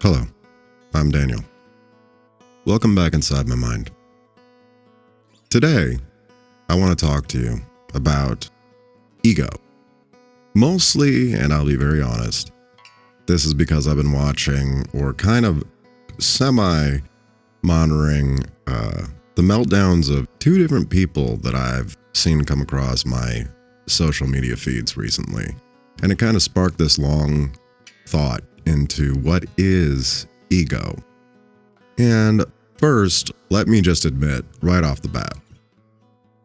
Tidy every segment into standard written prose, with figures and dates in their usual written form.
Hello, I'm Daniel. Welcome back inside my mind. Today, I want to talk to you about ego. Mostly, and I'll be very honest, this is because I've been watching or kind of semi-monitoring the meltdowns of two different people that I've seen come across my social media feeds recently. And it kind of sparked this long thought into what is ego. And first, let me just admit right off the bat,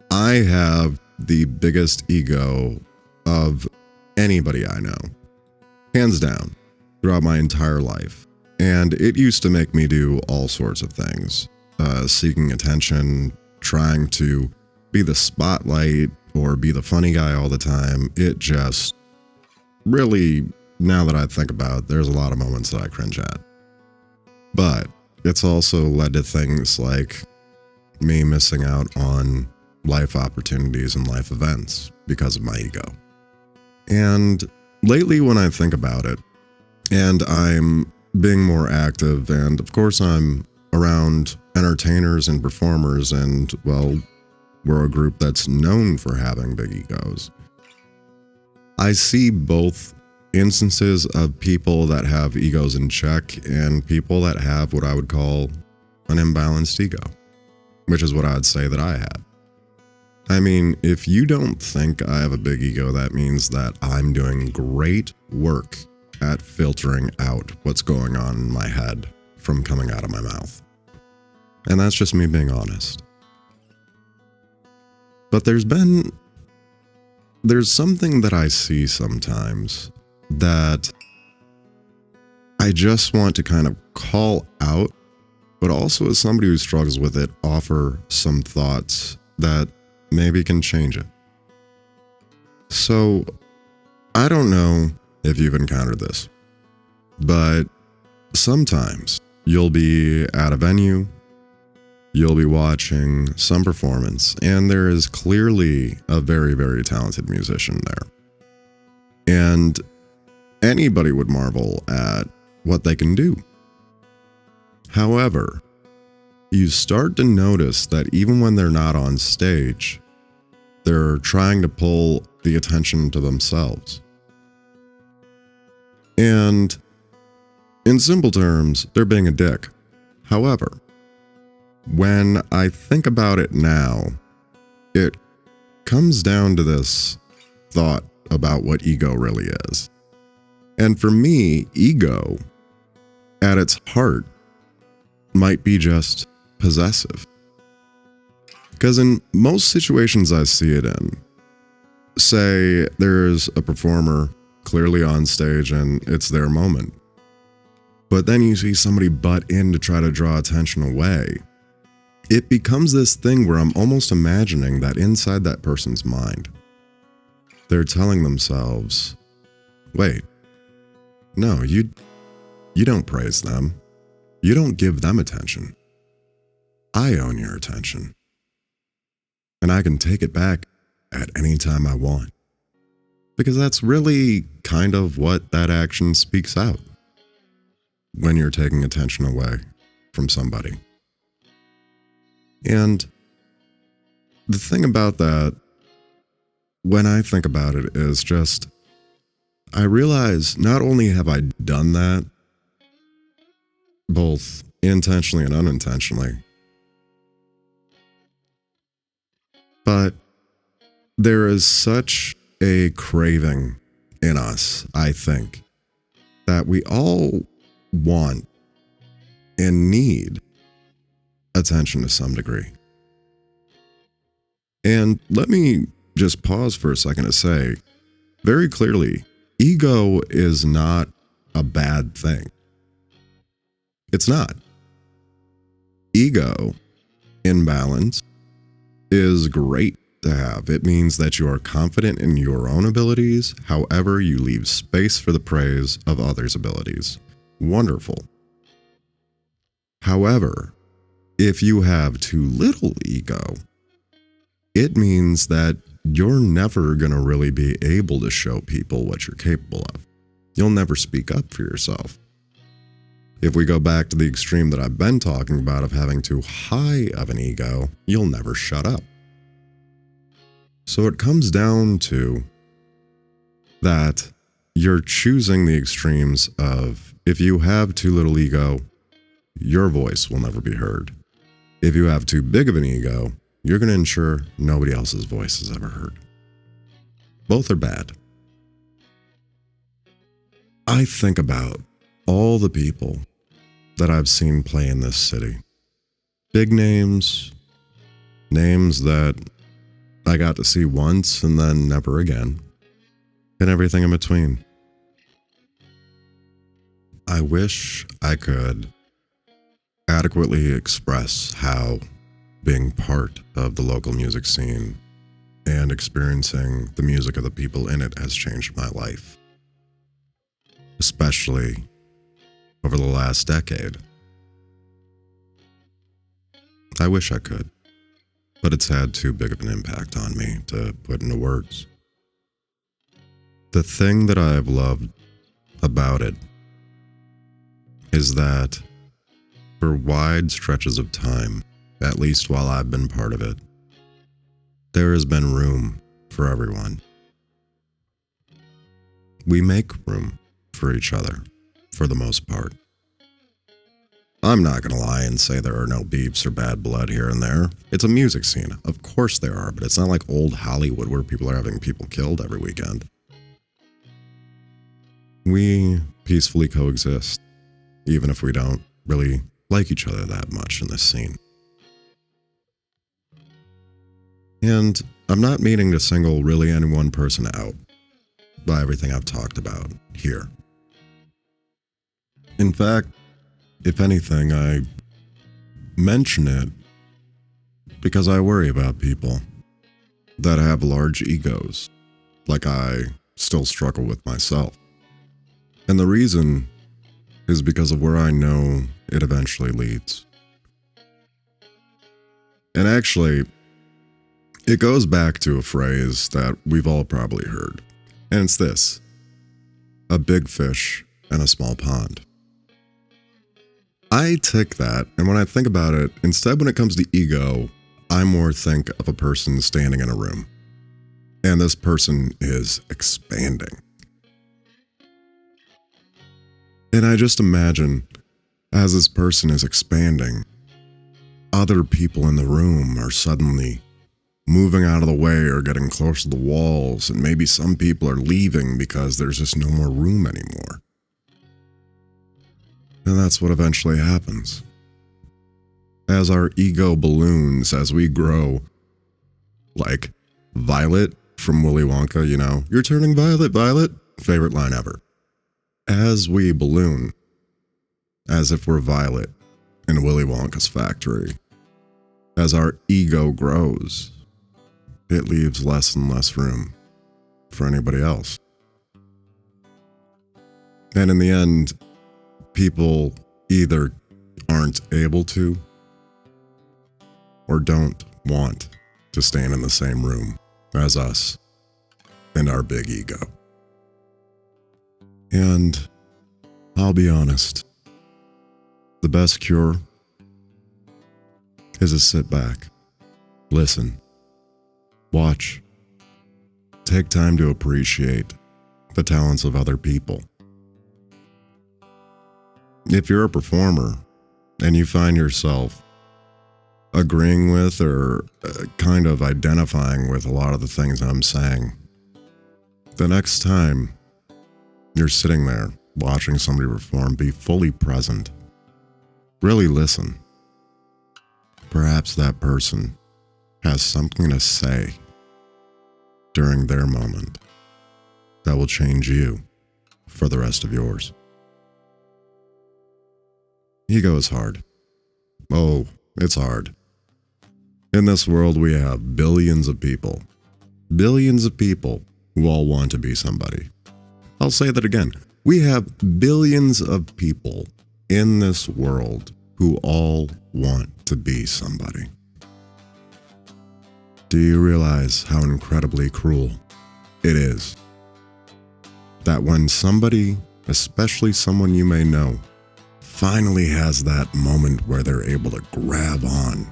I have the biggest ego of anybody I know, hands down, throughout my entire life. And it used to make me do all sorts of things, seeking attention, trying to be the spotlight or be the funny guy all the time. It just really, now that I think about it, there's a lot of moments that I cringe at. But it's also led to things like me missing out on life opportunities and life events because of my ego. And lately when I think about it, and I'm being more active, and of course I'm around entertainers and performers, and well, we're a group that's known for having big egos. I see both instances of people that have egos in check and people that have what I would call an imbalanced ego, which is what I'd say that I have. I mean, if you don't think I have a big ego, that means that I'm doing great work at filtering out what's going on in my head from coming out of my mouth. And that's just me being honest. But there's something that I see sometimes that I just want to kind of call out, but also as somebody who struggles with it, offer some thoughts that maybe can change it. So, I don't know if you've encountered this, but sometimes you'll be at a venue, you'll be watching some performance, and there is clearly a very, very talented musician there. And anybody would marvel at what they can do. However, you start to notice that even when they're not on stage, they're trying to pull the attention to themselves. And in simple terms, they're being a dick. However, when I think about it now, it comes down to this thought about what ego really is. And for me, ego, at its heart, might be just possessive. Because in most situations I see it in, say there's a performer clearly on stage and it's their moment, but then you see somebody butt in to try to draw attention away, it becomes this thing where I'm almost imagining that inside that person's mind, they're telling themselves, wait, no, you don't praise them. You don't give them attention. I own your attention. And I can take it back at any time I want. Because that's really kind of what that action speaks out when you're taking attention away from somebody. And the thing about that, when I think about it, is just, I realize not only have I done that, both intentionally and unintentionally, but there is such a craving in us, I think, that we all want and need attention to some degree. And let me just pause for a second to say, very clearly, ego is not a bad thing. It's not. Ego, in balance, is great to have. It means that you are confident in your own abilities, however, you leave space for the praise of others' abilities. Wonderful. However, if you have too little ego, it means that you're never going to really be able to show people what you're capable of. You'll never speak up for yourself. If we go back to the extreme that I've been talking about of having too high of an ego, you'll never shut up. So it comes down to that you're choosing the extremes of if you have too little ego, your voice will never be heard. If you have too big of an ego, you're going to ensure nobody else's voice is ever heard. Both are bad. I think about all the people that I've seen play in this city. Big names, names that I got to see once and then never again, and everything in between. I wish I could adequately express how being part of the local music scene and experiencing the music of the people in it has changed my life, especially over the last decade. I wish I could, but it's had too big of an impact on me to put into words. The thing that I've loved about it is that for wide stretches of time, at least while I've been part of it, there has been room for everyone. We make room for each other, for the most part. I'm not going to lie and say there are no beefs or bad blood here and there. It's a music scene. Of course there are, but it's not like old Hollywood where people are having people killed every weekend. We peacefully coexist, even if we don't really like each other that much in this scene. And I'm not meaning to single really any one person out by everything I've talked about here. In fact, if anything, I mention it because I worry about people that have large egos, like I still struggle with myself. And the reason is because of where I know it eventually leads. And actually, it goes back to a phrase that we've all probably heard, and it's this: a big fish in a small pond. I take that, and when I think about it, instead when it comes to ego, I more think of a person standing in a room, and this person is expanding. And I just imagine, as this person is expanding, other people in the room are suddenly moving out of the way or getting close to the walls, and maybe some people are leaving because there's just no more room anymore. And that's what eventually happens. As our ego balloons, as we grow, like Violet from Willy Wonka, you know, "You're turning violet, Violet," favorite line ever. As we balloon, as if we're Violet in Willy Wonka's factory, as our ego grows, it leaves less and less room for anybody else. And in the end, people either aren't able to or don't want to stand in the same room as us and our big ego. And I'll be honest, the best cure is to sit back, listen, watch, take time to appreciate the talents of other people. If you're a performer and you find yourself agreeing with or kind of identifying with a lot of the things I'm saying, the next time you're sitting there watching somebody perform, be fully present. Really listen. Perhaps that person has something to say during their moment that will change you for the rest of yours. Ego is hard. Oh, it's hard. In this world, we have billions of people who all want to be somebody. I'll say that again. We have billions of people in this world who all want to be somebody. Do you realize how incredibly cruel it is that when somebody, especially someone you may know, finally has that moment where they're able to grab on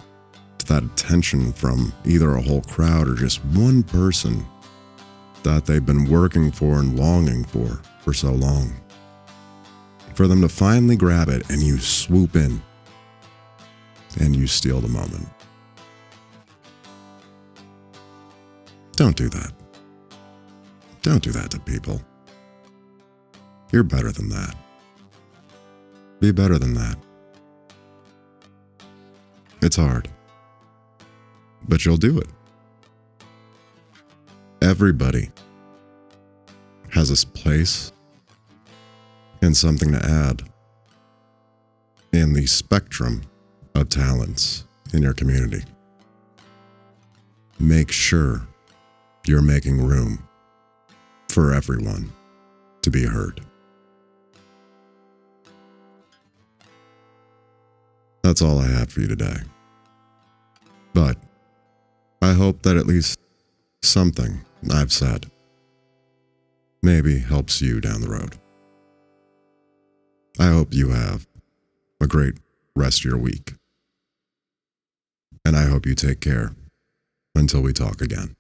to that attention from either a whole crowd or just one person that they've been working for and longing for so long. For them to finally grab it and you swoop in and you steal the moment. Don't do that. Don't do that to people. You're better than that. Be better than that. It's hard, but you'll do it. Everybody has a place and something to add in the spectrum of talents in your community. Make sure you're making room for everyone to be heard. That's all I have for you today. But I hope that at least something I've said maybe helps you down the road. I hope you have a great rest of your week. And I hope you take care until we talk again.